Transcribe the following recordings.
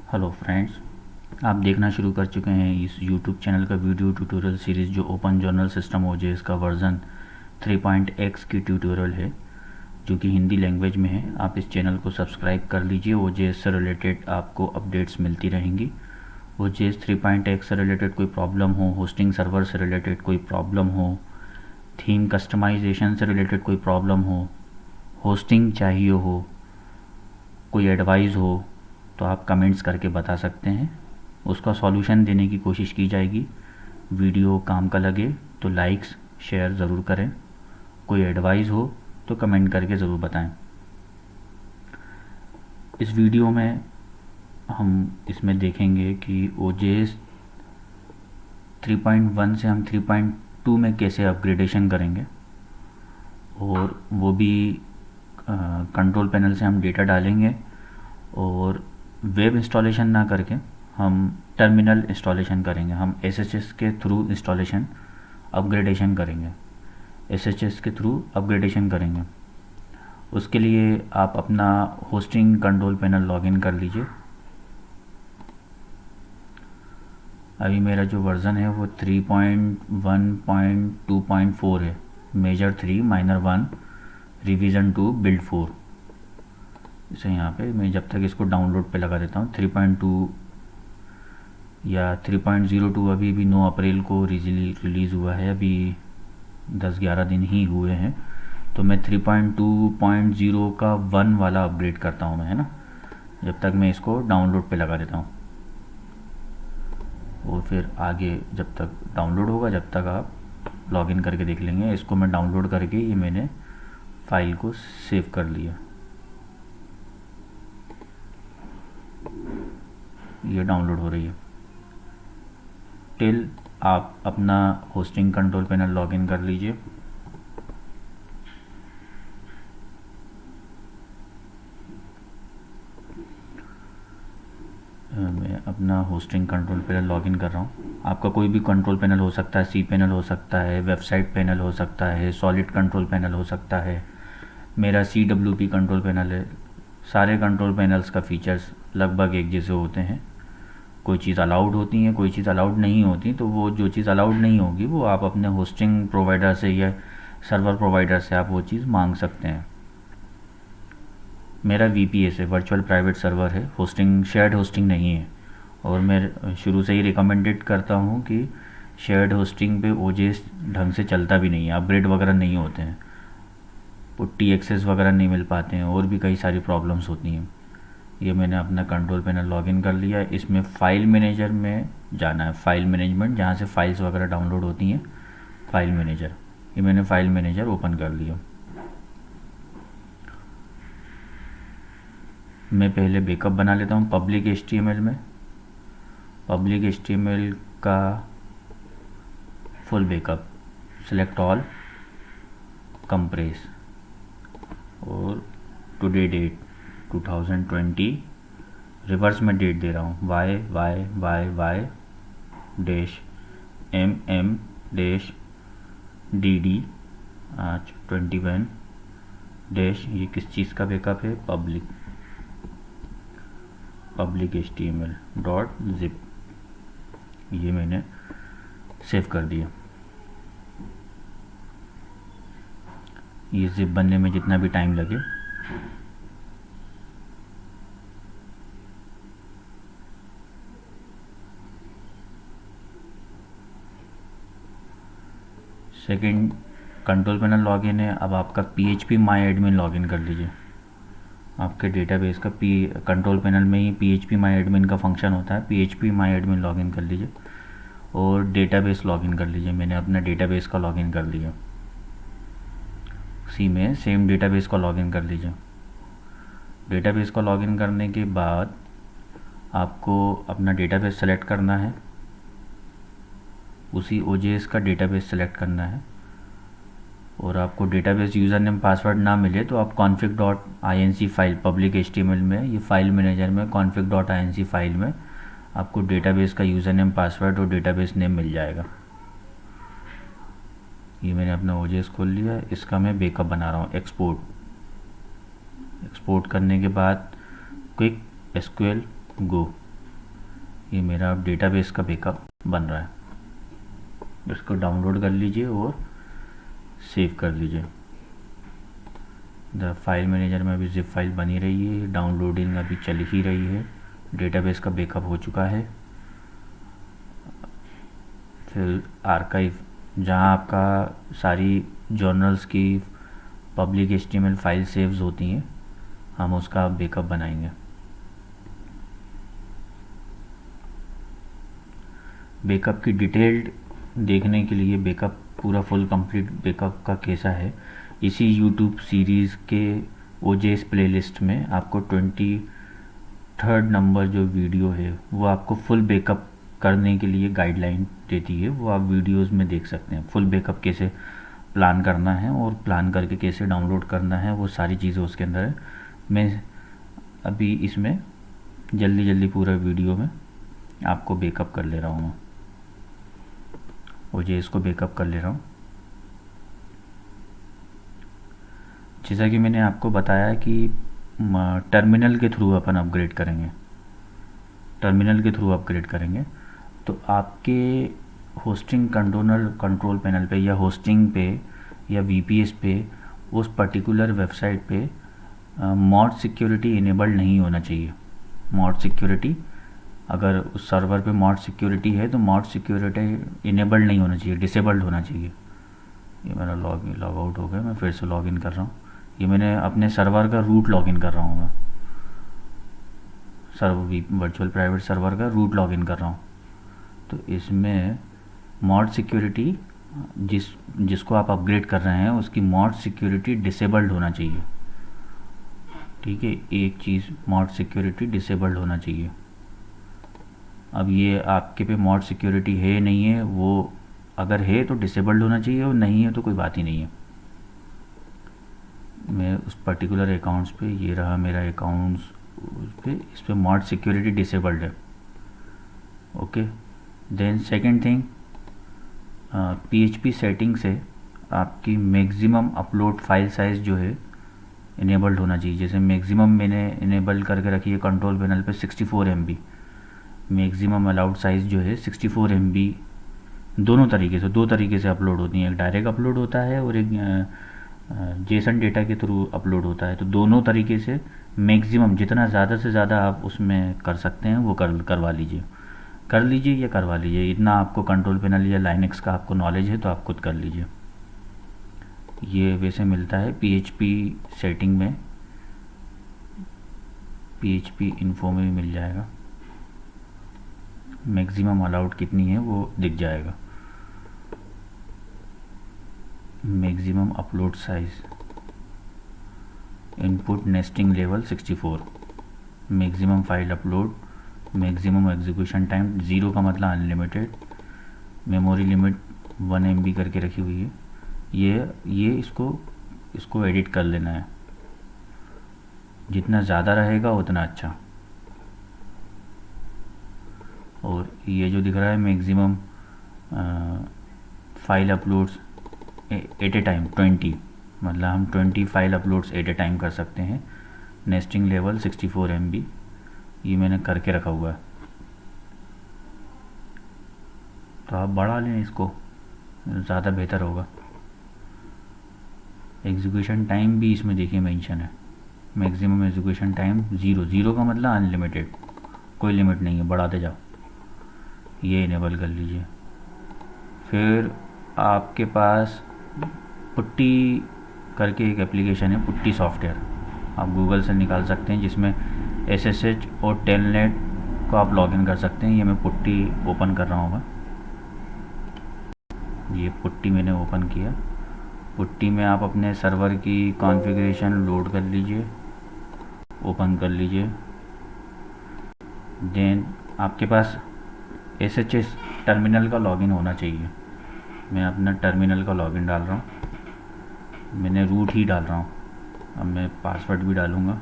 Hello friends, आप देखना शुरू कर चुके हैं इस यूट्यूब चैनल का वीडियो ट्यूटोरियल सीरीज़ जो ओपन जर्नल सिस्टम ओजेएस का वर्ज़न 3.x की ट्यूटोरियल है जो कि हिंदी लैंग्वेज में है। आप इस चैनल को सब्सक्राइब कर लीजिए। ओजेएस से रिलेटेड आपको अपडेट्स मिलती रहेंगी। ओजेएस 3.x से रिलेटेड कोई प्रॉब्लम हो, होस्टिंग सर्वर से रिलेटेड कोई प्रॉब्लम हो, थीम कस्टमाइजेशन से रिलेटेड कोई प्रॉब्लम हो, होस्टिंग चाहिए हो, कोई एडवाइस हो, तो आप कमेंट्स करके बता सकते हैं। उसका सॉल्यूशन देने की कोशिश की जाएगी। वीडियो काम का लगे तो लाइक्स शेयर ज़रूर करें। कोई एडवाइस हो तो कमेंट करके ज़रूर बताएं। इस वीडियो में हम इसमें देखेंगे कि ओजेएस 3.1 से हम 3.2 में कैसे अपग्रेडेशन करेंगे, और वो भी कंट्रोल पैनल से हम डेटा डालेंगे और वेब इंस्टॉलेशन ना करके हम टर्मिनल इंस्टॉलेशन करेंगे। हम एसएचएस के थ्रू इंस्टॉलेशन अपग्रेडेशन करेंगे, एसएचएस के थ्रू अपग्रेडेशन करेंगे। उसके लिए आप अपना होस्टिंग कंट्रोल पैनल लॉगिन कर लीजिए। अभी मेरा जो वर्ज़न है वो 3.1.2.4 है, मेजर 3 माइनर 1 रिवीजन 2 बिल्ड 4। इसे यहाँ पे मैं जब तक इसको डाउनलोड पे लगा देता हूँ। 3.2 या 3.02 अभी भी 9 अप्रैल को रिलीज़ हुआ है, अभी 10-11 दिन ही हुए हैं। तो मैं 3.2.0 का 1 वाला अपग्रेड करता हूँ मैं, है ना। जब तक मैं इसको डाउनलोड पे लगा देता हूँ, और फिर आगे जब तक डाउनलोड होगा जब तक आप लॉगिन करके देख लेंगे। इसको मैं डाउनलोड करके ये मैंने फाइल को सेव कर लिया। ये डाउनलोड हो रही है। टिल आप अपना होस्टिंग कंट्रोल पैनल लॉगिन कर लीजिए। मैं अपना होस्टिंग कंट्रोल पैनल लॉगिन कर रहा हूँ। आपका कोई भी कंट्रोल पैनल हो सकता है, सी पैनल हो सकता है, वेबसाइट पैनल हो सकता है, सॉलिड कंट्रोल पैनल हो सकता है। मेरा CWP कंट्रोल पैनल है। सारे कंट्रोल पैनल्स का फीचर्स लगभग एक जैसे होते हैं। कोई चीज़ अलाउड होती है, कोई चीज़ अलाउड नहीं होती। तो वो जो चीज़ अलाउड नहीं होगी वो आप अपने होस्टिंग प्रोवाइडर से या सर्वर प्रोवाइडर से आप वो चीज़ मांग सकते हैं। मेरा VPS है, वर्चुअल प्राइवेट सर्वर है, होस्टिंग शेयर्ड होस्टिंग नहीं है। और मैं शुरू से ही रिकमेंडेड करता हूँ कि शेयर्ड होस्टिंग पे ओजेएस ढंग से चलता भी नहीं है, अपग्रेड वगैरह नहीं होते हैं, पुट्टी एक्सेस वगैरह नहीं मिल पाते हैं, और भी कई सारी प्रॉब्लम्स होती हैं। ये मैंने अपना कंट्रोल पैनल लॉगिन कर लिया। इसमें फ़ाइल मैनेजर में जाना है, फ़ाइल मैनेजमेंट, जहाँ से फाइल्स वगैरह डाउनलोड होती हैं, फ़ाइल मैनेजर। ये मैंने फ़ाइल मैनेजर ओपन कर लिया। मैं पहले बैकअप बना लेता हूँ पब्लिक HTML में। पब्लिक HTML का full backup, select all, compress, और टुडे डेट 2020, रिवर्स में डेट दे रहा हूँ, YYYY dash MM dash DD आज 21 डैश। ये किस चीज़ का बैकअप है? Public HTML dot zip. ये मैंने सेव कर दिया। ये जिप बनने में जितना भी टाइम लगे, सेकंड कंट्रोल पैनल लॉगिन है। अब आपका PHP माई एडमिन लॉगिन कर लीजिए। आपके डेटाबेस का कंट्रोल पैनल में ही PHP माई एडमिन का फंक्शन होता है। PHP माई एडमिन लॉगिन कर लीजिए और डेटाबेस लॉगिन कर लीजिए। मैंने अपना डेटाबेस का लॉगिन कर लिया। उसी में सेम डेटाबेस का लॉगिन कर लीजिए। डेटाबेस का लॉगिन करने के बाद आपको अपना डेटाबेस सेलेक्ट करना है, उसी ओजेएस का डेटाबेस सेलेक्ट करना है। और आपको डेटाबेस यूज़र नेम पासवर्ड ना मिले तो आप config.inc फाइल, पब्लिक HTML में, ये फाइल मैनेजर में config.inc फाइल में आपको डेटाबेस का यूज़र नेम पासवर्ड और डेटाबेस नेम मिल जाएगा। ये मैंने अपना ओजेएस खोल लिया। इसका मैं बैकअप बना रहा हूँ। एक्सपोर्ट करने के बाद क्विक SQL गो, ये मेरा डेटाबेस का बैकअप बन रहा है। इसको डाउनलोड कर लीजिए और सेव कर लीजिए। द फाइल मैनेजर में अभी जिप फाइल बनी रही है, डाउनलोडिंग अभी चल ही रही है, डेटाबेस का बैकअप हो चुका है। फिर आर्काइव, जहाँ आपका सारी जर्नल्स की पब्लिक HTML फाइल सेव्स होती हैं, हम उसका बैकअप बनाएंगे। बैकअप की डिटेल्ड देखने के लिए बैकअप पूरा फुल कंप्लीट बैकअप का कैसा है, इसी यूट्यूब सीरीज़ के OJS प्लेलिस्ट में आपको 23rd नंबर जो वीडियो है वो आपको फुल बैकअप करने के लिए गाइडलाइन देती है, वो आप वीडियोस में देख सकते हैं। फुल बैकअप कैसे प्लान करना है और प्लान करके कैसे डाउनलोड करना है, वो सारी चीज़ें उसके अंदर है। मैं अभी इसमें जल्दी जल्दी पूरा वीडियो में आपको बैकअप कर ले रहा हूँ, OJS को बैकअप कर ले रहा हूँ। जैसा कि मैंने आपको बताया कि टर्मिनल के थ्रू अपन अपग्रेड करेंगे, टर्मिनल के थ्रू अपग्रेड करेंगे। तो आपके होस्टिंग कंट्रोल पैनल पे या होस्टिंग पे या VPS पे उस पर्टिकुलर वेबसाइट पे मॉड सिक्योरिटी इनेबल्ड नहीं होना चाहिए। मॉड सिक्योरिटी, अगर उस सर्वर पे मॉड सिक्योरिटी है तो मॉड सिक्योरिटी इनेबल्ड नहीं होना चाहिए, डिसेबल्ड होना चाहिए। ये मेरा लॉग आउट हो गया, मैं फिर से लॉग इन कर रहा हूँ। ये मैंने अपने सर्वर का रूट लॉगिन कर रहा हूँ, मैं वर्चुअल प्राइवेट सर्वर का रूट लॉगिन कर रहा हूँ। तो इसमें मॉड सिक्योरिटी जिसको आप अपग्रेड कर रहे हैं उसकी मॉड सिक्योरिटी डिसेबल्ड होना चाहिए। ठीक है, एक चीज़ मॉड सिक्योरिटी डिसेबल्ड होना चाहिए। अब ये आपके पे मॉड सिक्योरिटी है नहीं है, वो अगर है तो डिसेबल्ड होना चाहिए और नहीं है तो कोई बात ही नहीं है। मैं उस पर्टिकुलर अकाउंट्स पे, ये रहा मेरा अकाउंट्स, उस पे इस पर मॉड सिक्योरिटी डिसेबल्ड है। Okay, then second thing, PHP setting से आपकी मैक्सिमम अपलोड फाइल साइज़ जो है इनेबल्ड होना चाहिए। जैसे मैक्सिमम मैंने इनेबल करके रखी है कंट्रोल पैनल पे 64 MB, मैक्सिमम अलाउड साइज़ जो है 64 MB। दोनों तरीके से, दो तरीके से अपलोड होती हैं, एक डायरेक्ट अपलोड होता है और एक जेसन डेटा के थ्रू अपलोड होता है। तो दोनों तरीके से मैक्सिमम जितना ज़्यादा से ज़्यादा आप उसमें कर सकते हैं वो करवा लीजिए, कर लीजिए या करवा लीजिए। इतना आपको कंट्रोल पैनल या लाइनक्स का आपको नॉलेज है तो आप खुद कर लीजिए। ये वैसे मिलता है PHP सेटिंग में, PHP इन्फो में भी मिल जाएगा। मैक्सिमम अलाउड कितनी है वो दिख जाएगा। Maximum upload size, input nesting level 64, maximum file upload, maximum execution time 0 का मतलब अनलिमिटेड, मेमोरी लिमिट 1 MB करके रखी हुई है। ये इसको एडिट कर लेना है, जितना ज़्यादा रहेगा उतना अच्छा। और ये जो दिख रहा है maximum file uploads at a time 20, मतलब हम 20 file uploads at a time कर सकते हैं। नेस्टिंग लेवल 64 MB, ये मैंने करके रखा हुआ है। तो आप बढ़ा लें इसको, ज़्यादा बेहतर होगा। एग्जीक्यूशन टाइम भी इसमें देखिए मेंशन है, मैक्सिमम एग्जीक्यूशन टाइम 0 का मतलब अनलिमिटेड, कोई लिमिट नहीं है, बढ़ाते जाओ। ये इनेबल कर लीजिए। फिर आपके पास पुट्टी करके एक एप्लीकेशन है, पुट्टी सॉफ्टवेयर, आप गूगल से निकाल सकते हैं, जिसमें SSH और टेलनेट को आप लॉगिन कर सकते हैं। ये मैं पुट्टी ओपन कर रहा हूँ। ये पुट्टी मैंने ओपन किया। पुट्टी में आप अपने सर्वर की कॉन्फ़िगरेशन लोड कर लीजिए, ओपन कर लीजिए। देन आपके पास SSH टर्मिनल का लॉगिन होना चाहिए। मैं अपना टर्मिनल का लॉगिन डाल रहा हूँ, मैंने रूट ही डाल रहा हूँ। अब मैं पासवर्ड भी डालूँगा।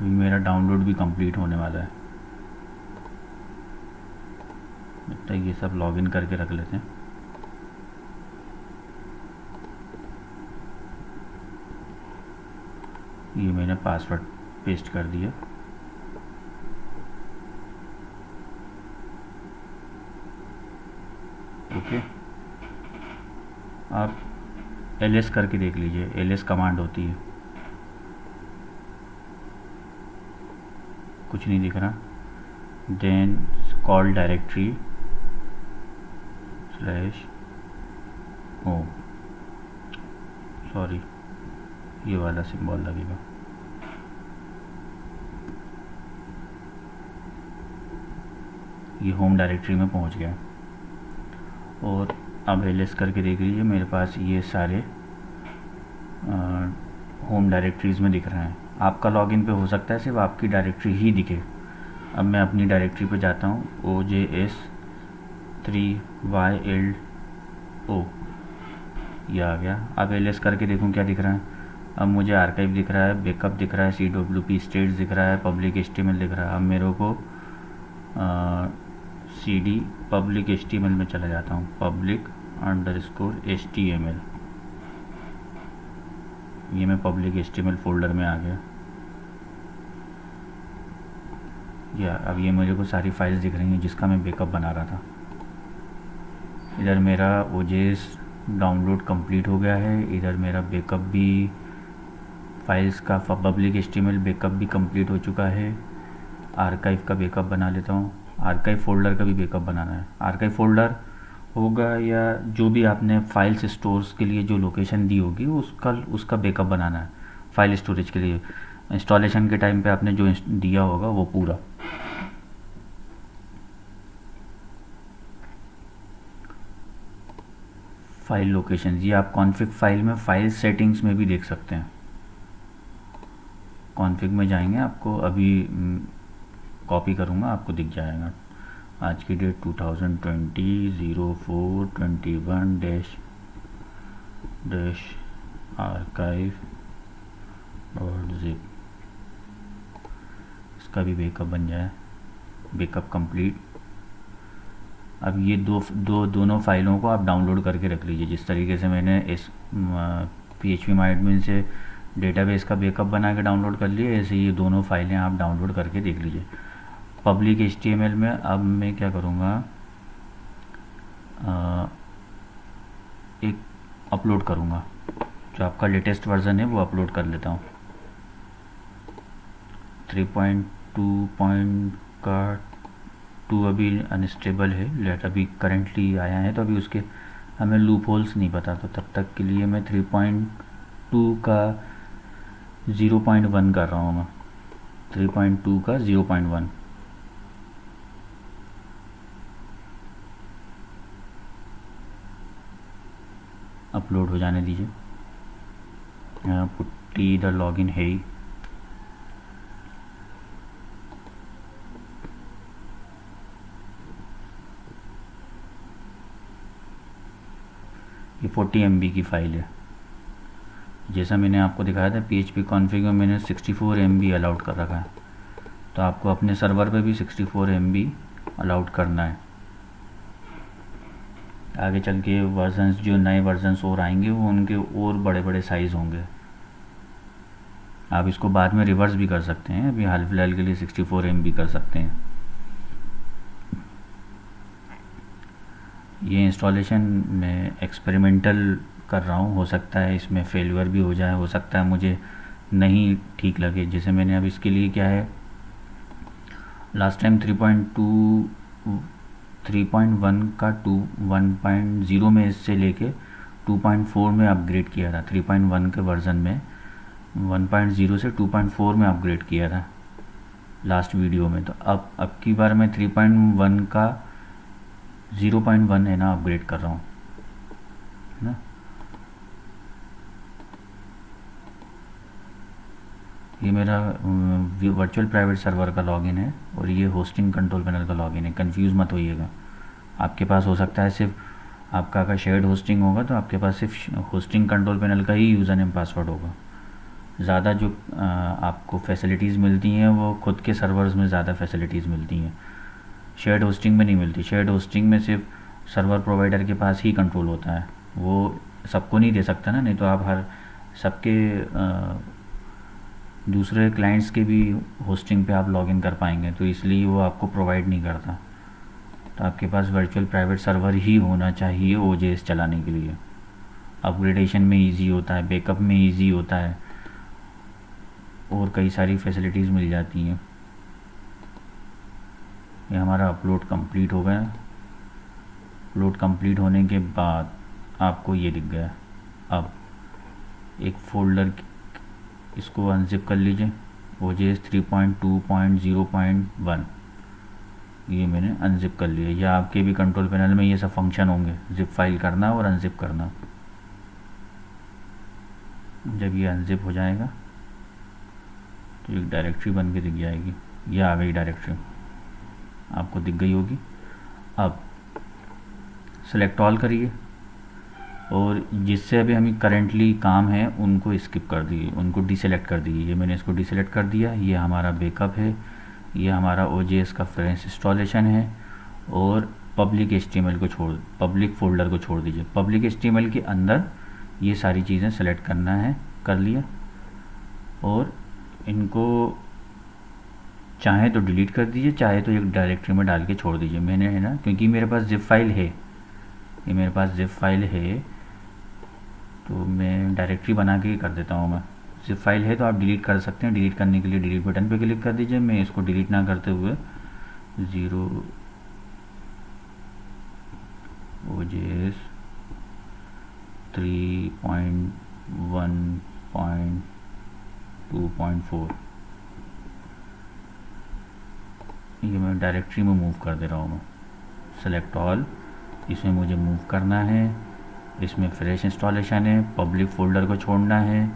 मेरा डाउनलोड भी कंप्लीट होने वाला है। मैं तो ये सब लॉगिन करके रख लेते हैं। ये मैंने पासवर्ड पेस्ट कर दिया। ओके, आप ls करके देख लीजिए, ls कमांड होती है। कुछ नहीं दिख रहा। Then call directory slash home, sorry ये वाला सिंबल लगेगा। ये होम डायरेक्टरी में पहुंच गया। और अब ls करके देख लीजिए, मेरे पास ये सारे होम डायरेक्टरीज़ में दिख रहे हैं। आपका लॉगिन पे हो सकता है सिर्फ आपकी डायरेक्टरी ही दिखे। अब मैं अपनी डायरेक्टरी पे जाता हूँ, OJS3YLO, ये आ गया। अब ls करके देखूँ क्या दिख रहा है। अब मुझे आर्काइव दिख रहा है, बैकअप दिख रहा है, CWP स्टेट्स दिख रहा है, पब्लिक HTML दिख रहा है। अब मेरे को CD पब्लिक HTML में चला जाता हूँ, public_HTML। ये मैं पब्लिक HTML फोल्डर में आ गया। अब ये मेरे को सारी फाइल्स दिख रही हैं जिसका मैं बैकअप बना रहा था। इधर मेरा OJS डाउनलोड कंप्लीट हो गया है, इधर मेरा बैकअप भी, फाइल्स का पब्लिक HTML बैकअप भी कंप्लीट हो चुका है। आर्काइव का बैकअप बना लेता हूँ। आर्काइव फ़ोल्डर का भी बैकअप बनाना है। आर्काइव फ़ोल्डर होगा या जो भी आपने फाइल्स स्टोर्स के लिए जो लोकेशन दी होगी उसका बैकअप बनाना है फाइल स्टोरेज के लिए। इंस्टॉलेशन के टाइम पे आपने जो दिया होगा वो पूरा। फाइल लोकेशन, ये आप कॉन्फ़िग फाइल में फाइल सेटिंग्स में भी देख सकते हैं। कॉन्फ़िग में जाएंगे, आपको अभी कॉपी करूँगा, आपको दिख जाएगा। आज की डेट 2020/04/21-archive.zip, इसका भी बैकअप बन जाए। Backup complete. अब ये दोनों फाइलों को आप डाउनलोड करके रख लीजिए। जिस तरीके से मैंने इस phpMyAdmin से डेटाबेस का बैकअप बना के डाउनलोड कर लिए, ऐसे ये दोनों फाइलें आप डाउनलोड करके देख लीजिए। पब्लिक HTML में अब मैं क्या करूँगा, एक अपलोड करूँगा, जो आपका लेटेस्ट वर्ज़न है वो अपलोड कर लेता हूँ। 3.2 अभी अनस्टेबल है, लेट अभी करेंटली आया है, तो अभी उसके हमें लूप होल्स नहीं पता, तो तब तक के लिए मैं 3.2 का 0.1 कर रहा हूँ। मैं 3.2 का 0.1 अपलोड हो जाने दीजिए। पुट्टी इधर लॉगिन है ही। ये 40 MB की फ़ाइल है। जैसा मैंने आपको दिखाया था PHP कॉन्फ़िग में मैंने 64 MB अलाउड कर रखा है, तो आपको अपने सर्वर पे भी 64 MB अलाउड करना है। आगे चल के वर्जन्स, जो नए वर्जन्स और आएंगे वो उनके और बड़े बड़े साइज़ होंगे। आप इसको बाद में रिवर्स भी कर सकते हैं, अभी हाल फिलहाल के लिए 64 MB कर सकते हैं। ये इंस्टॉलेशन में एक्सपेरिमेंटल कर रहा हूँ, हो सकता है इसमें फेलियर भी हो जाए, हो सकता है मुझे नहीं ठीक लगे। जैसे मैंने अब इसके लिए क्या है, लास्ट टाइम 3.1 का 1.0 में इससे लेके 2.4 में अपग्रेड किया था। 3.1 के वर्ज़न में 1.0 से 2.4 में अपग्रेड किया था लास्ट वीडियो में। तो अब की बार मैं 3.1 का 0.1 है ना अपग्रेड कर रहा हूँ ना। ये मेरा वर्चुअल प्राइवेट सर्वर का लॉगिन है और ये होस्टिंग कंट्रोल पैनल का लॉगिन है। कंफ्यूज मत होइएगा। आपके पास हो सकता है सिर्फ आपका अगर शेयर्ड होस्टिंग होगा तो आपके पास सिर्फ होस्टिंग कंट्रोल पैनल का ही यूज़र नेम पासवर्ड होगा। ज़्यादा जो आपको फैसिलिटीज़ मिलती हैं वो खुद के सर्वर्स में ज़्यादा फैसिलिटीज़ मिलती हैं। शेयर्ड होस्टिंग में नहीं मिलती। शेयर्ड होस्टिंग में सिर्फ सर्वर प्रोवाइडर के पास ही कंट्रोल होता है, वो सबको नहीं दे सकता ना, नहीं तो आप हर सबके दूसरे क्लाइंट्स के भी होस्टिंग पे आप लॉगिन कर पाएंगे, तो इसलिए वो आपको प्रोवाइड नहीं करता। तो आपके पास वर्चुअल प्राइवेट सर्वर ही होना चाहिए OJS चलाने के लिए। अपग्रेडेशन में इजी होता है, बैकअप में इजी होता है, और कई सारी फैसिलिटीज़ मिल जाती हैं। ये हमारा अपलोड कंप्लीट हो गया। अपलोड कंप्लीट होने के बाद आपको ये दिख गया। अब एक फ़ोल्डर, इसको अनजिप कर लीजिए, OJS 3.2.0.1, ये मैंने अनजिप कर लिया। या आपके भी कंट्रोल पैनल में ये सब फंक्शन होंगे, जिप फाइल करना और अनजिप करना। जब ये अनजिप हो जाएगा तो एक डायरेक्टरी बन के दिख जाएगी। ये आ गई डायरेक्टरी, आपको दिख गई होगी। अब सेलेक्ट ऑल करिए, और जिससे अभी हमें करेंटली काम है उनको स्किप कर दिए, उनको डिसेलेक्ट कर दिए। ये मैंने इसको डिसेलेक्ट कर दिया। ये हमारा बैकअप है, ये हमारा OJS का फ्रेश इंस्टॉलेशन है, और पब्लिक HTML को छोड़, पब्लिक फ़ोल्डर को छोड़ दीजिए। पब्लिक HTML के अंदर ये सारी चीज़ें सेलेक्ट करना है, कर लिया। और इनको चाहे तो डिलीट कर दीजिए, चाहे तो एक डायरेक्टरी में डाल के छोड़ दीजिए। मैंने है ना, क्योंकि मेरे पास जिप फाइल है, ये मेरे पास जिप फाइल है, तो मैं डायरेक्टरी बना के कर देता हूँ। मैं जिप फाइल है तो आप डिलीट कर सकते हैं। डिलीट करने के लिए डिलीट बटन पे क्लिक कर दीजिए। मैं इसको डिलीट ना करते हुए 0 OJS 3.1.2.4 ये मैं डायरेक्टरी में मूव कर दे रहा हूँ। मैं सेलेक्ट ऑल, इसमें मुझे मूव करना है। इसमें फ्रेश इंस्टॉलेशन है, पब्लिक फ़ोल्डर को छोड़ना है,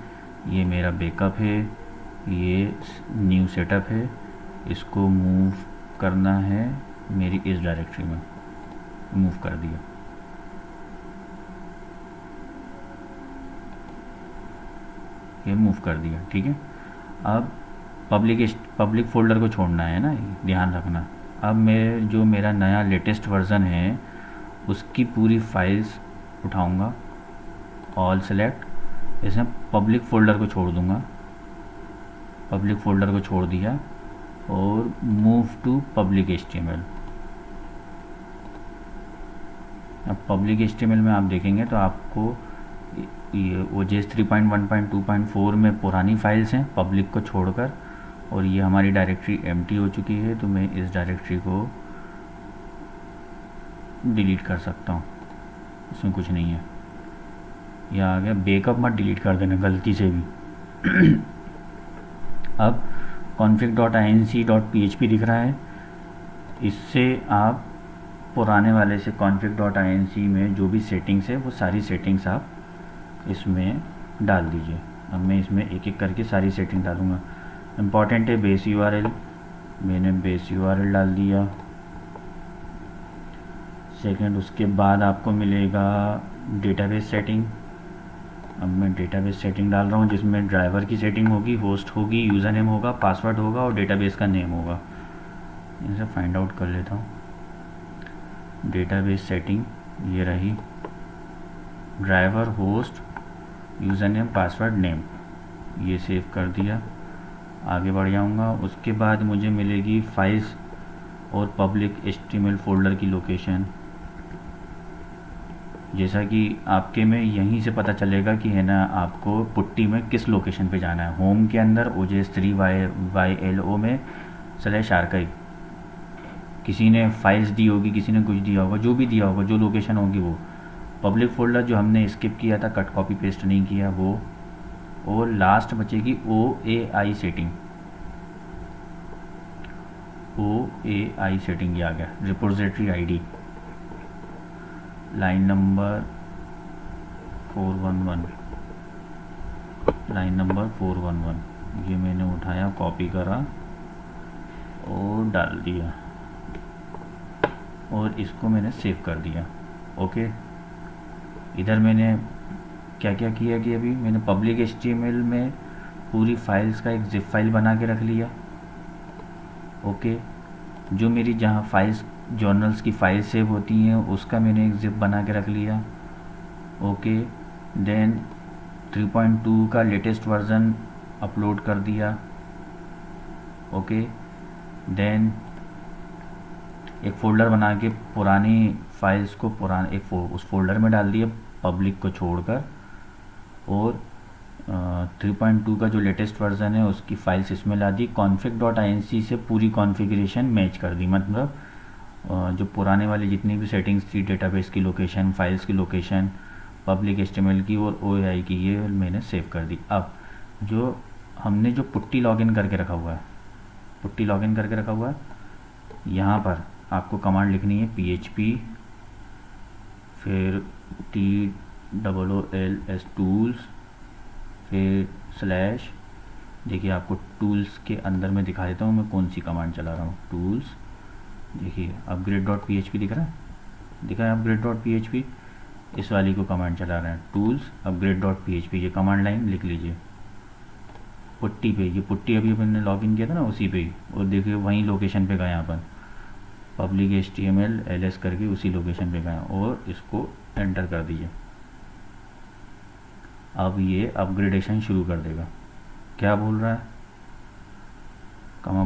ये मेरा बैकअप है, ये न्यू सेटअप है, इसको मूव करना है मेरी इस डायरेक्टरी में। मूव कर दिया। ये मूव कर दिया, ठीक है। अब पब्लिक फ़ोल्डर को छोड़ना है ना, ध्यान रखना। अब जो मेरा नया लेटेस्ट वर्ज़न है उसकी पूरी फाइल्स उठाऊंगा, ऑल सेलेक्ट, इसमें पब्लिक फ़ोल्डर को छोड़ दूंगा। पब्लिक फ़ोल्डर को छोड़ दिया और मूव टू पब्लिक HTML। अब पब्लिक HTML में आप देखेंगे तो आपको ये OJS 3.1.2.4 में पुरानी फाइल्स हैं पब्लिक को छोड़कर, और ये हमारी डायरेक्टरी एम्प्टी हो चुकी है। तो मैं इस डायरेक्टरी को डिलीट कर सकता हूँ, इसमें कुछ नहीं है। यह आ गया। बैकअप मत डिलीट कर देना गलती से भी। अब config.inc.php दिख रहा है, इससे आप पुराने वाले से config.inc में जो भी सेटिंग्स है वो सारी सेटिंग्स आप इसमें डाल दीजिए। अब मैं इसमें एक एक करके सारी सेटिंग डालूँगा। इम्पॉर्टेंट है बेस URL, मैंने बेस URL डाल दिया। सेकंड, उसके बाद आपको मिलेगा डेटाबेस सेटिंग। अब मैं डेटाबेस सेटिंग डाल रहा हूँ, जिसमें ड्राइवर की सेटिंग होगी, होस्ट होगी, यूज़र नेम होगा, पासवर्ड होगा और डेटाबेस का नेम होगा। इसे फाइंड आउट कर लेता हूँ। डेटाबेस सेटिंग ये रही, driver, host, user name, password, name, ये सेव कर दिया। आगे बढ़ जाऊँगा। उसके बाद मुझे मिलेगी फाइल्स और पब्लिक HTML फ़ोल्डर की लोकेशन। जैसा कि आपके में यहीं से पता चलेगा कि है ना आपको पुट्टी में किस लोकेशन पे जाना है। होम के अंदर OJS 3YLO में /archive, किसी ने फाइल्स दी होगी, किसी ने कुछ दिया होगा, जो भी दिया होगा, जो लोकेशन होगी वो। पब्लिक फ़ोल्डर जो हमने स्किप किया था, कट कॉपी पेस्ट नहीं किया वो। और लास्ट बचेगी OAI सेटिंग। OAI सेटिंग ये आ गया, repository ID, line number 411, line number 411। ये मैंने उठाया, कॉपी करा और डाल दिया, और इसको मैंने सेव कर दिया। ओके, इधर मैंने क्या क्या किया कि अभी मैंने पब्लिक HTML में पूरी फाइल्स का एक जिप फाइल बना के रख लिया। ओके, जो मेरी जहाँ फाइल्स जर्नल्स की फाइल सेव होती हैं उसका मैंने एक ज़िप बना के रख लिया। ओके, देन 3.2 का लेटेस्ट वर्ज़न अपलोड कर दिया। ओके, देन एक फ़ोल्डर बना के पुरानी फाइल्स को उस फोल्डर में डाल दिया पब्लिक को छोड़कर, और 3.2 का जो लेटेस्ट वर्ज़न है उसकी फाइल्स इसमें ला दी। config.inc से पूरी कॉन्फ़िगरेशन मैच कर दी, मतलब जो पुराने वाली जितनी भी सेटिंग्स थी, डेटाबेस की लोकेशन, फाइल्स की लोकेशन, पब्लिक HTML की और OAI की, ये मैंने सेव कर दी। अब जो हमने जो पुट्टी लॉगिन करके रखा हुआ है, यहाँ पर आपको कमांड लिखनी है PHP, फिर TOOLS टूल्स, फिर स्लैश, देखिए आपको टूल्स के अंदर में दिखा देता हूँ मैं कौन सी कमांड चला रहा हूँ। टूल्स, देखिए upgrade.php दिख रहा है upgrade.php, इस वाली को कमांड चला रहे हैं टूल्स upgrade.php, ये कमांड लाइन लिख लीजिए पुट्टी पे। ये पुट्टी अभी अपने लॉगिन किया था ना उसी पे ही, और देखिए वहीं लोकेशन पे गए अपन, पब्लिक HTML ls करके उसी लोकेशन पे गए और इसको एंटर कर दीजिए। अब ये अपग्रेडेशन शुरू कर देगा। क्या बोल रहा है?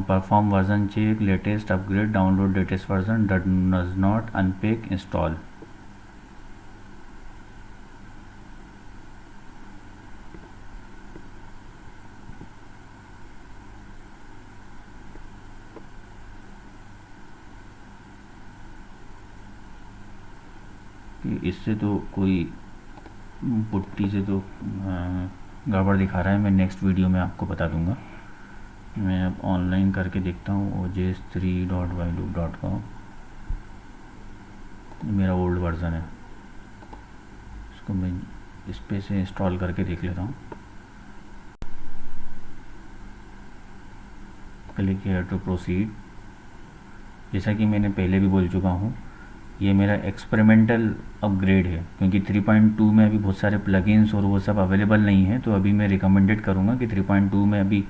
Perform version check, latest upgrade, download latest version, does not unpack install. इससे तो कोई पुट्टी से तो गड़बड़ दिखा रहा है। मैं नेक्स्ट वीडियो में आपको बता दूंगा। मैं अब ऑनलाइन करके देखता हूँ ojs3.yloop.com, मेरा ओल्ड वर्ज़न है, इसको मैं इस पे से इंस्टॉल करके देख लेता हूँ। Click here to proceed. जैसा कि मैंने पहले भी बोल चुका हूँ, ये मेरा एक्सपेरिमेंटल अपग्रेड है, क्योंकि 3.2 में अभी बहुत सारे प्लगइन्स और वो सब अवेलेबल नहीं है। तो अभी मैं रिकमेंडेड करूँगा कि 3.2 में अभी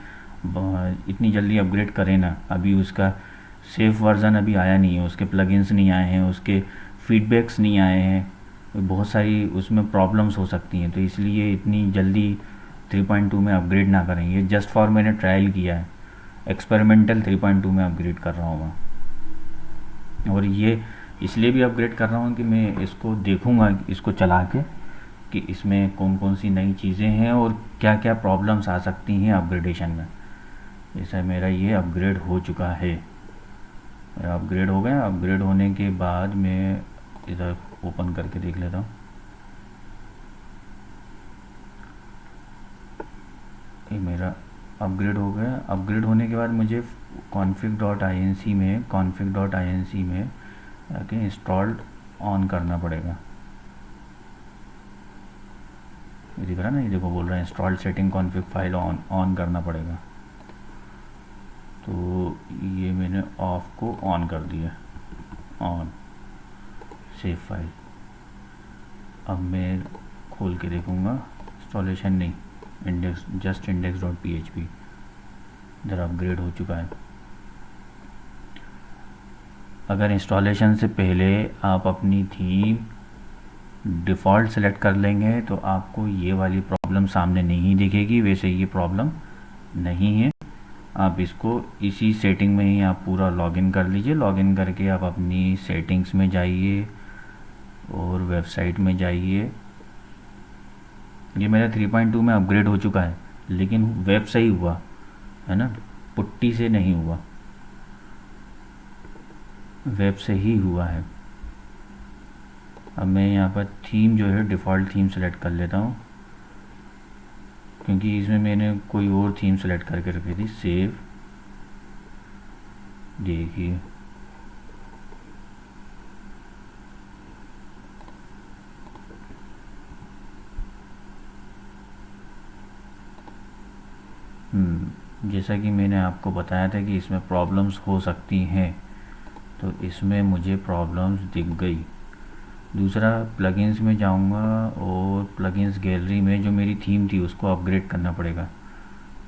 इतनी जल्दी अपग्रेड करें ना। अभी उसका सेफ वर्ज़न अभी आया नहीं है, उसके प्लगइन्स नहीं आए हैं, उसके फीडबैक्स नहीं आए हैं, बहुत सारी उसमें प्रॉब्लम्स हो सकती हैं। तो इसलिए इतनी जल्दी 3.2 में अपग्रेड ना करें। ये जस्ट फॉर मैंने ट्रायल किया है, एक्सपेरिमेंटल 3.2 में अपग्रेड कर रहा हूँ मैं। और ये इसलिए भी अपग्रेड कर रहा हूँ कि मैं इसको देखूँगा, इसको चला के, कि इसमें कौन कौन सी नई चीज़ें हैं और क्या क्या प्रॉब्लम्स आ सकती हैं अपग्रेडेशन में। जैसा मेरा ये अपग्रेड हो चुका है, मेरा अपग्रेड हो गया। अपग्रेड होने के बाद मैं इधर ओपन करके देख लेता हूँ। ये मेरा अपग्रेड हो गया। अपग्रेड होने के बाद मुझे config.inc में आके इंस्टॉल्ड ऑन करना पड़ेगा। ये दिख रहा है ना, ये देखो बोल रहा है installed setting config file on करना पड़ेगा। तो ये मैंने ऑफ को ऑन कर दिया, ऑन सेव फाइल। अब मैं खोल के देखूँगा, इंस्टॉलेशन नहीं, जस्ट index.php, इधर अपग्रेड हो चुका है। अगर इंस्टॉलेशन से पहले आप अपनी थीम डिफ़ॉल्ट सेलेक्ट कर लेंगे तो आपको ये वाली प्रॉब्लम सामने नहीं दिखेगी। वैसे ये प्रॉब्लम नहीं है। आप इसको इसी सेटिंग में ही आप पूरा लॉगिन कर लीजिए। लॉगिन करके आप अपनी सेटिंग्स में जाइए और वेबसाइट में जाइए। ये मेरा 3.2 में अपग्रेड हो चुका है, लेकिन वेब से ही हुआ है ना, पुट्टी से नहीं हुआ, वेब से ही हुआ है। अब मैं यहाँ पर थीम जो है डिफ़ॉल्ट थीम सेलेक्ट कर लेता हूँ, क्योंकि इसमें मैंने कोई और थीम सेलेक्ट करके रखी थी। सेव, देखिए जैसा कि मैंने आपको बताया था कि इसमें प्रॉब्लम्स हो सकती हैं, तो इसमें मुझे प्रॉब्लम्स दिख गई। दूसरा, प्लगइन्स में जाऊंगा और प्लगइन्स गैलरी में जो मेरी थीम थी उसको अपग्रेड करना पड़ेगा।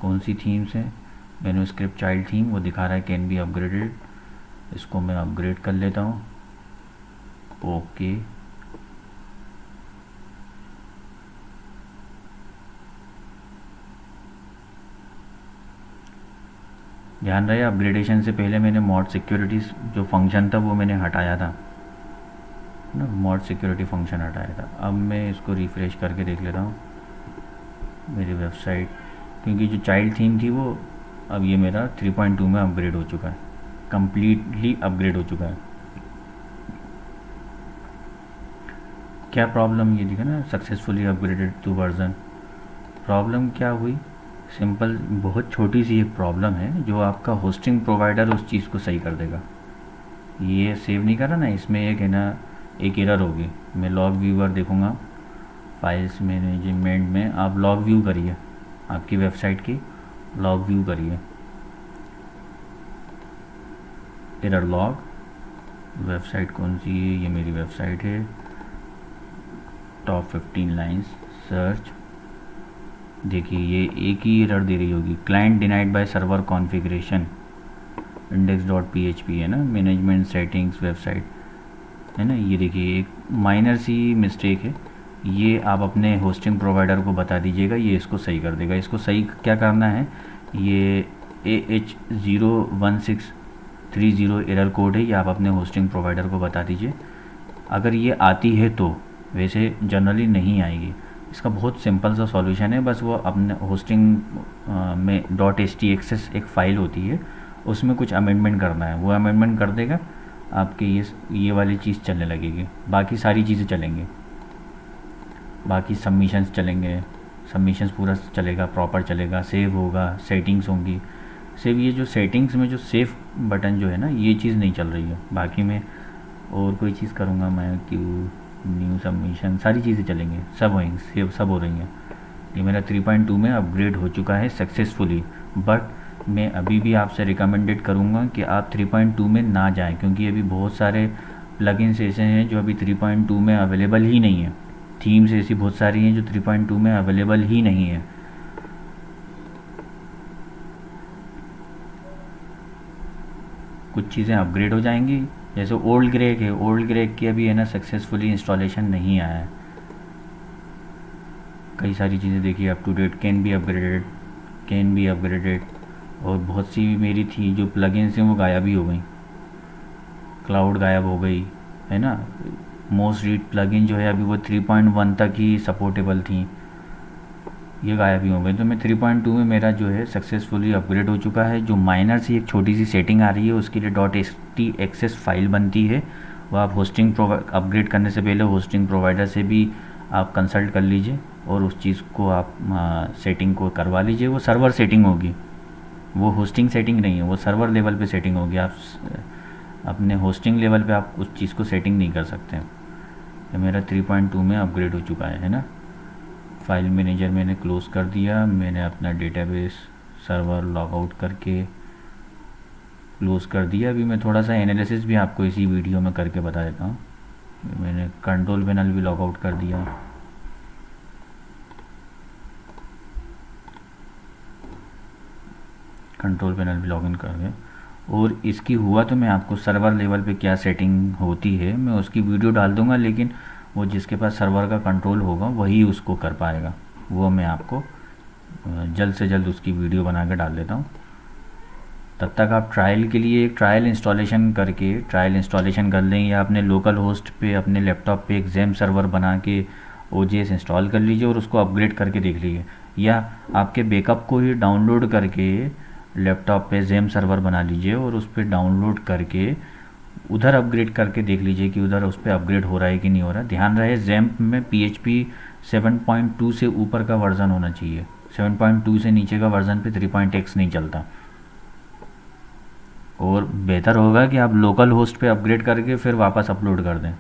कौन सी थीम्स है? मैन्युस्क्रिप्ट चाइल्ड थीम, वो दिखा रहा है कैन बी अपग्रेडेड। इसको मैं अपग्रेड कर लेता हूँ। ओके, ध्यान रहे अपग्रेडेशन से पहले मैंने मॉड सिक्योरिटीज़ जो फंक्शन था वो मैंने हटाया था ना, मॉड सिक्योरिटी फंक्शन हटाया था। अब मैं इसको रिफ़्रेश करके देख लेता हूँ मेरी वेबसाइट, क्योंकि जो चाइल्ड थीम थी वो अब ये मेरा 3.2 में अपग्रेड हो चुका है, कम्प्लीटली अपग्रेड हो चुका है। क्या प्रॉब्लम, ये दिखा ना, successfully upgraded to version. Problem क्या हुई, सिंपल, बहुत छोटी सी एक प्रॉब्लम है जो आपका होस्टिंग प्रोवाइडर उस चीज़ को सही कर देगा। ये सेव नहीं करा ना, इसमें एक है ना, एक एरर होगी। मैं लॉग व्यूअर देखूँगा, फाइल्स मैनेजमेंट में आप लॉग व्यू करिए, आपकी वेबसाइट की लॉग व्यू करिए, एरर लॉग। वेबसाइट कौन सी है, ये मेरी वेबसाइट है, टॉप 15 लाइन्स सर्च। देखिए ये एक ही एरर दे रही होगी, client denied by server configuration, index.php है ना, मैनेजमेंट सेटिंग्स वेबसाइट है ना। ये देखिए एक माइनर सी मिस्टेक है, ये आप अपने होस्टिंग प्रोवाइडर को बता दीजिएगा, ये इसको सही कर देगा। इसको सही क्या करना है, ये AH01630 एरर कोड है, ये आप अपने होस्टिंग प्रोवाइडर को बता दीजिए। अगर ये आती है तो, वैसे जनरली नहीं आएगी। इसका बहुत सिंपल सा सॉल्यूशन है, बस वो अपने होस्टिंग में .htaccess एक फ़ाइल होती है, उसमें कुछ अमेंडमेंट करना है, वो अमेंडमेंट कर देगा, आपके ये वाली चीज़ चलने लगेगी, बाकी सारी चीज़ें चलेंगी, बाकी सबमिशंस चलेंगे, सबमिशंस पूरा चलेगा, प्रॉपर चलेगा, सेव होगा, सेटिंग्स होंगी। सेव, ये जो सेटिंग्स में जो सेव बटन जो है ना, ये चीज़ नहीं चल रही है। बाकी में और कोई चीज़ करूँगा मैं, क्यू न्यू सबमिशन, सारी चीज़ें चलेंगी, सब होंगी, सेव सब हो रही हैं। ये मेरा 3.2 में अपग्रेड हो चुका है सक्सेसफुली। बट मैं अभी भी आपसे रिकमेंडेड करूँगा कि आप 3.2 में ना जाएं, क्योंकि अभी बहुत सारे प्लगइन्स ऐसे हैं जो अभी 3.2 में अवेलेबल ही नहीं है। थीम्स ऐसी बहुत सारी हैं जो 3.2 में अवेलेबल ही नहीं है। कुछ चीज़ें अपग्रेड हो जाएंगी, जैसे ओल्ड ग्रेक है, ओल्ड ग्रेक की अभी है ना सक्सेसफुली इंस्टॉलेशन नहीं आया है। कई सारी चीज़ें देखिए, up to date, can be upgraded, और बहुत सी मेरी थी जो प्लगइन्स हैं वो गायब ही हो गई, क्लाउड गायब हो गई है ना। मोस्ट रीड प्लगइन जो है अभी वो 3.1 तक ही सपोर्टेबल थी, ये गायब ही हो गई। तो मैं 3.2 में मेरा जो है सक्सेसफुली अपग्रेड हो चुका है। जो माइनर सी एक छोटी सी सेटिंग आ रही है, उसके लिए .htaccess फाइल बनती है, वो आप होस्टिंग अपग्रेड करने से पहले होस्टिंग प्रोवाइडर से भी आप कंसल्ट कर लीजिए और उस चीज़ को आप सेटिंग को करवा लीजिए। वो सर्वर सेटिंग होगी, वो होस्टिंग सेटिंग नहीं है, वो सर्वर लेवल पे सेटिंग होगी। आप अपने होस्टिंग लेवल पे आप उस चीज़ को सेटिंग नहीं कर सकते। तो मेरा 3.2 में अपग्रेड हो चुका है ना। फाइल मैनेजर मैंने क्लोज़ कर दिया, मैंने अपना डेटाबेस सर्वर लॉग आउट करके क्लोज़ कर दिया। अभी मैं थोड़ा सा एनालिसिस भी आपको इसी वीडियो में करके बता देता हूँ। मैंने कंट्रोल पैनल भी लॉग आउट कर दिया, कंट्रोल पैनल भी लॉगिन कर गए। और इसकी हुआ तो मैं आपको सर्वर लेवल पे क्या सेटिंग होती है मैं उसकी वीडियो डाल दूंगा, लेकिन वो जिसके पास सर्वर का कंट्रोल होगा वही उसको कर पाएगा। वो मैं आपको जल्द से जल्द उसकी वीडियो बना के डाल देता हूँ। तब तक आप ट्रायल के लिए एक ट्रायल इंस्टॉलेशन कर लें, या अपने लोकल होस्ट पे अपने लैपटॉप पे एक XAMPP सर्वर बना के OJS इंस्टॉल कर लीजिए और उसको अपग्रेड करके देख लीजिए। या आपके बैकअप को ही डाउनलोड करके लैपटॉप पे XAMPP सर्वर बना लीजिए और उस पर डाउनलोड करके उधर अपग्रेड करके देख लीजिए कि उधर उस पर अपग्रेड हो रहा है कि नहीं हो रहा। ध्यान रहे XAMPP में PHP 7.2 से ऊपर का वर्ज़न होना चाहिए, 7.2 से नीचे का वर्ज़न पे 3.x नहीं चलता। और बेहतर होगा कि आप लोकल होस्ट पे अपग्रेड करके फिर वापस अपलोड कर दें,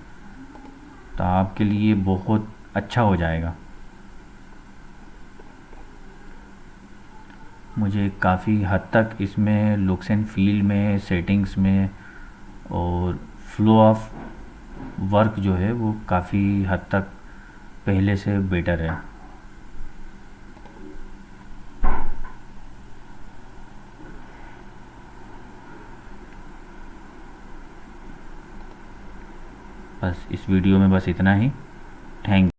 तो आपके लिए बहुत अच्छा हो जाएगा। मुझे काफ़ी हद तक इसमें लुक्स एंड फील में, सेटिंग्स में और फ्लो ऑफ वर्क जो है वो काफ़ी हद तक पहले से बेटर है। बस इस वीडियो में बस इतना ही। थैंक